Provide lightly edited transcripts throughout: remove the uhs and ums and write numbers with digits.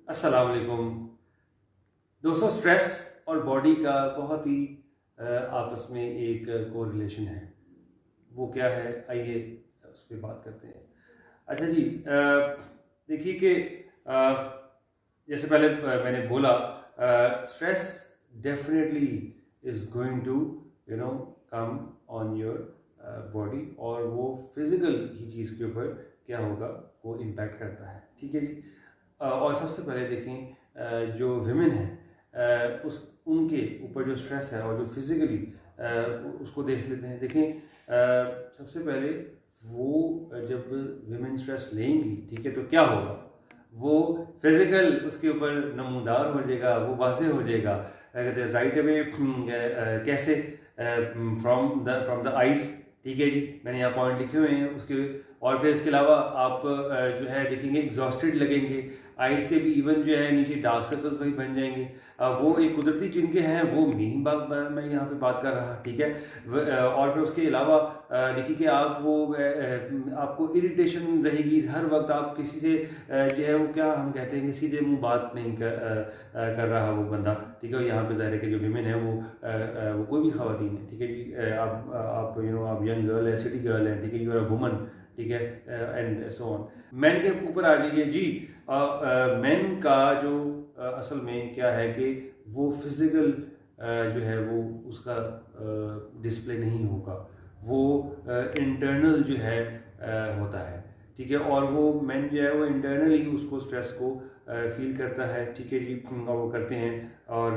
अस्सलाम वालेकुम दोस्तों। स्ट्रेस और बॉडी का बहुत ही आपस में एक कोरिलेशन है। वो क्या है, आइए उस पर बात करते हैं। अच्छा जी, देखिए कि जैसे पहले मैंने बोला, stress definitely is going to come on your body, और वो फिजिकल ही चीज़ के ऊपर क्या होगा, वो इम्पैक्ट करता है। ठीक है जी। और सबसे पहले देखें, जो विमेन हैं उस उनके ऊपर जो स्ट्रेस है और जो फिज़िकली उसको देख लेते हैं। देखें, सबसे पहले वो जब विमेन स्ट्रेस लेंगी, ठीक है, तो क्या होगा, वो फिज़िकल उसके ऊपर नमूदार हो जाएगा, वो वाज़ेह हो जाएगा। कहते हैं राइट अवे, कैसे, फ्रॉम द आइज़। ठीक है जी, मैंने यहाँ पॉइंट लिखे हुए हैं उसके। और फिर इसके अलावा आप जो है देखेंगे एग्जॉस्टेड लगेंगे, आइज़ के भी इवन जो है नीचे डार्क सर्कल्स वही बन जाएंगे। वो एक कुदरती जिनके हैं वो नहीं बात मैं यहाँ पे बात कर रहा। ठीक है। और फिर उसके अलावा देखिए कि आप वो आपको इरिटेशन रहेगी हर वक्त। आप किसी से जो है वो क्या हम कहते हैं कि सीधे मुंह बात नहीं कर रहा वो बंदा। ठीक है। यहाँ पे ज़ाहिर है कि जो विमेन है वो कोई भी खवातीन है। ठीक है जी। आप आप यंग गर्ल है, सिटी गर्ल है, ठीक है, यू आर अ वुमन। ठीक है। And so on. मैन के ऊपर आ जाइए जी। मैन का जो असल में क्या है कि वो फिज़िकल जो है वो उसका डिस्प्ले नहीं होगा, वो इंटरनल जो है होता है। ठीक है। और वो मैन जो है वो इंटरनली उसको स्ट्रेस को फील करता है। ठीक है जी। और वो करते हैं, और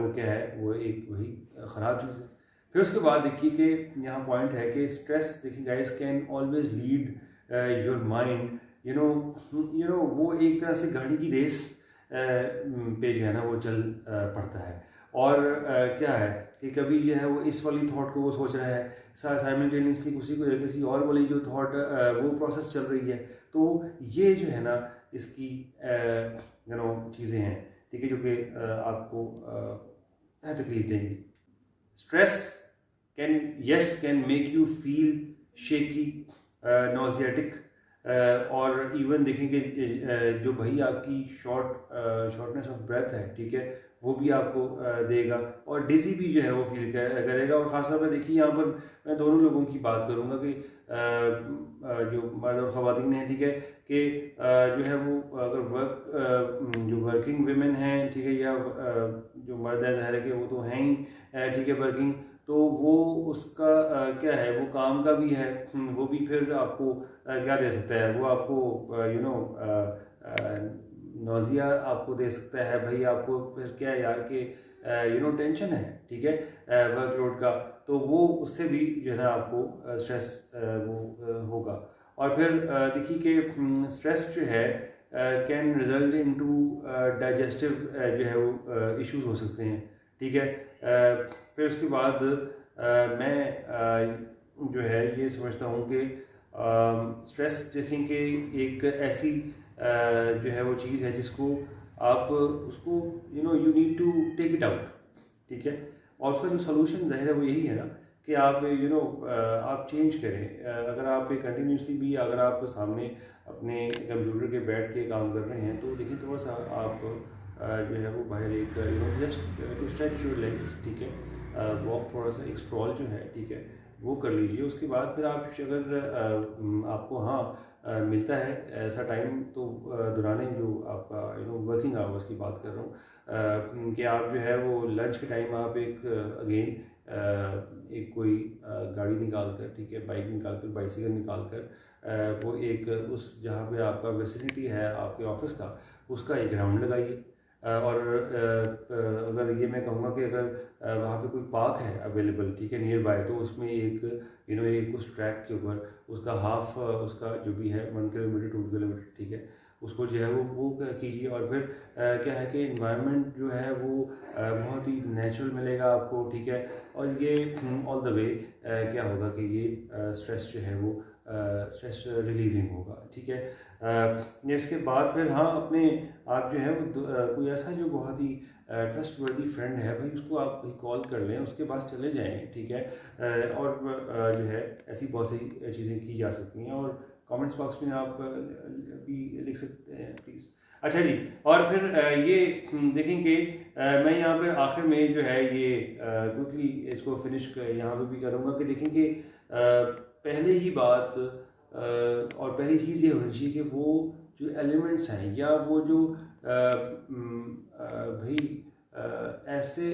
वो क्या है, वो एक वही ख़राब चीज़ है। फिर उसके बाद देखिए कि यहाँ पॉइंट है कि स्ट्रेस, देखिए guys, can always lead your mind वो एक तरह से गाड़ी की रेस पे जो है ना वो चल पड़ता है। और क्या है कि कभी जो है वो इस वाली थॉट को वो सोच रहा है, साइमल्टेनियसली उसी को किसी और वाली जो थॉट वो प्रोसेस चल रही है। तो ये जो है ना इसकी चीज़ें हैं। ठीक है, जो कि आपको तकलीफ देंगी। Stress can make you feel shaky, nauseatic, और इवन देखेंगे जो भाई आपकी शॉर्टनेस ऑफ ब्रेथ है, ठीक है, वो भी आपको देगा। और डिजी भी जो है वो फील करेगा। और ख़ासतौर पर देखिए यहाँ पर मैं दोनों लोगों की बात करूँगा कि जो मर्द और ख़वातीन हैं, ठीक है, कि जो है वो अगर जो वर्किंग वुमेन हैं, ठीक है, या जो मर्द है ज़ाहिर है कि वो तो हैं ही, ठीक है, वर्किंग, तो वो उसका क्या है, वो काम का भी है। वो भी फिर आपको क्या दे सकता है, वो आपको नौजिया आपको दे सकता है भाई। आपको फिर क्या है यार कि टेंशन है, ठीक है, वर्कलोड का, तो वो उससे भी जो है ना आपको स्ट्रेस वो होगा। और फिर देखिए कि स्ट्रेस जो है कैन रिजल्ट इनटू डाइजेस्टिव जो है वो इश्यूज हो सकते हैं। ठीक है। फिर उसके बाद मैं जो है ये समझता हूँ कि स्ट्रेस देखें कि एक ऐसी जो है वो चीज़ है जिसको आप उसको you need to take it out. ठीक है। और उसका जो सोल्यूशन ज़ाहिर है वो यही है ना कि आप आप चेंज करें। अगर आप कंटिन्यूसली भी अगर आप सामने अपने कंप्यूटर के बैठ के काम कर रहे हैं, तो देखिए थोड़ा सा आप जो है वो बाहर एक just to stretch your legs, ठीक है, वॉक, थोड़ा सा एक स्क्रॉल जो है, ठीक है, वो कर लीजिए। उसके बाद फिर आप अगर आपको हाँ मिलता है ऐसा टाइम, तो दौरान जो आपका वर्किंग आवर्स की बात कर रहा हूँ, कि आप जो है वो लंच के टाइम आप एक अगेन एक कोई गाड़ी निकाल कर, ठीक है, बाइक निकाल कर, बाइसिकल निकाल कर वो एक उस जहाँ पे आपका वेसिनिटी है आपके ऑफिस का, उसका एक राउंड लगाइए। और अगर ये मैं कहूँगा कि अगर वहाँ पे कोई पार्क है अवेलेबल, ठीक है, नियर बाय, तो उसमें एक एक उस ट्रैक के ऊपर उसका हाफ उसका जो भी है 1 किलोमीटर 2 किलोमीटर, ठीक है, उसको जो है वो कीजिए। और फिर क्या है कि इन्वायरमेंट जो है वो बहुत ही नेचुरल मिलेगा आपको। ठीक है। और ये ऑल द वे क्या होगा कि ये स्ट्रेस जो है वो स्ट्रेस रिलीविंग होगा, ठीक है। इसके बाद फिर हाँ अपने आप जो है वो कोई ऐसा जो बहुत ही ट्रस्टवर्दी फ्रेंड है भाई, उसको आप कॉल कर लें, उसके पास चले जाएं, ठीक है। और जो है ऐसी बहुत सी चीज़ें की जा सकती हैं, और कमेंट्स बॉक्स में आप भी लिख सकते हैं प्लीज़। अच्छा जी, और फिर ये देखें कि मैं यहाँ पे आखिर में जो है ये क्विकली इसको फिनिश यहाँ पे भी करूँगा कि देखें कि पहले ही बात और पहली चीज़ ये होनी चाहिए कि वो जो एलिमेंट्स हैं या वो जो भाई ऐसे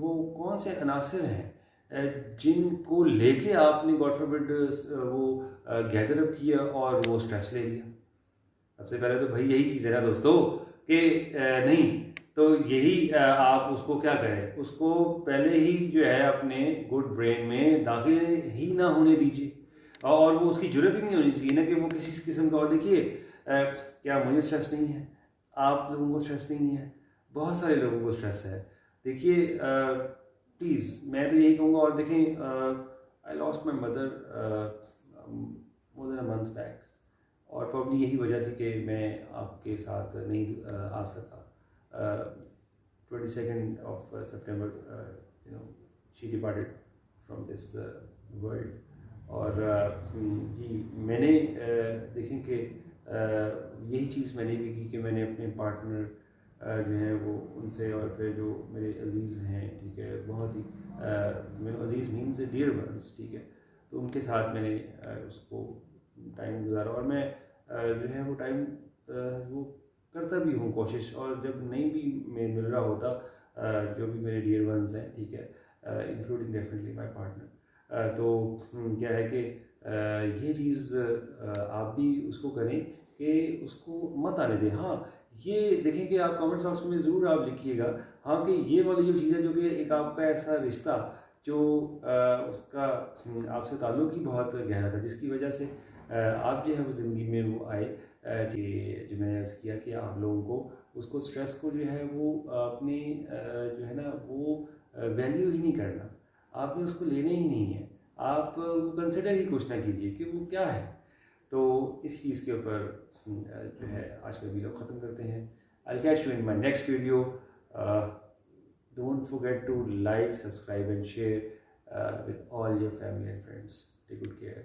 वो कौन से अनासर हैं जिनको लेके आपने गॉड फॉरबिड वो गैदर अप किया और वो स्ट्रेस ले लिया। सबसे पहले तो भाई यही चीज़ है ना दोस्तों कि नहीं तो यही आप उसको क्या करें, उसको पहले ही जो है अपने गुड ब्रेन में दाखिल ही ना होने दीजिए, और वो उसकी जरूरत ही नहीं होनी चाहिए ना कि वो किसी किस्म का। और देखिए क्या मुझे स्ट्रेस नहीं है, आप लोगों को स्ट्रेस नहीं है, बहुत सारे लोगों को स्ट्रेस है। देखिए प्लीज़ मैं तो यही कहूँगा। और देखें I lost my mother more than a month back, और प्रॉब्ली यही वजह थी कि मैं आपके साथ नहीं आ सका। 22nd of September she departed from this world। और ये मैंने देखें कि यही चीज़ मैंने भी की कि मैंने अपने पार्टनर जो हैं वो उनसे, और फिर जो मेरे अजीज़ हैं, ठीक है, बहुत ही मेरे अजीज़ मीन्स डियर वंस, ठीक है, तो उनके साथ मैंने उसको टाइम गुजारा। और मैं जो है वो टाइम वो करता भी हूँ कोशिश, और जब नहीं भी मैं मिल रहा होता जो भी मेरे डियर वंस हैं, ठीक है, इंक्लूडिंग डेफिनेटली माय पार्टनर, तो क्या है कि ये चीज़ आप भी उसको करें कि उसको मत आने दें। हाँ ये देखें कि आप कमेंट्स बॉक्स में ज़रूर आप लिखिएगा हाँ कि ये वाली जो चीज़ है जो कि एक आपका ऐसा रिश्ता जो उसका आपसे ताल्लुक़ ही बहुत गहरा था, जिसकी वजह से आप जो है वो ज़िंदगी में वो आए, कि जो मैंने अर्ज़ किया कि आप लोगों को उसको स्ट्रेस को जो है वो अपने जो है ना वो वैल्यू ही नहीं करना, आपने उसको लेने ही नहीं है, आप कंसिडर ही कुछ ना कीजिए कि वो क्या है। तो इस चीज़ के ऊपर जो है आज का वीडियो ख़त्म करते हैं। I catch you in my next video. Don't forget to like, subscribe and share with all your family and friends. Take good care.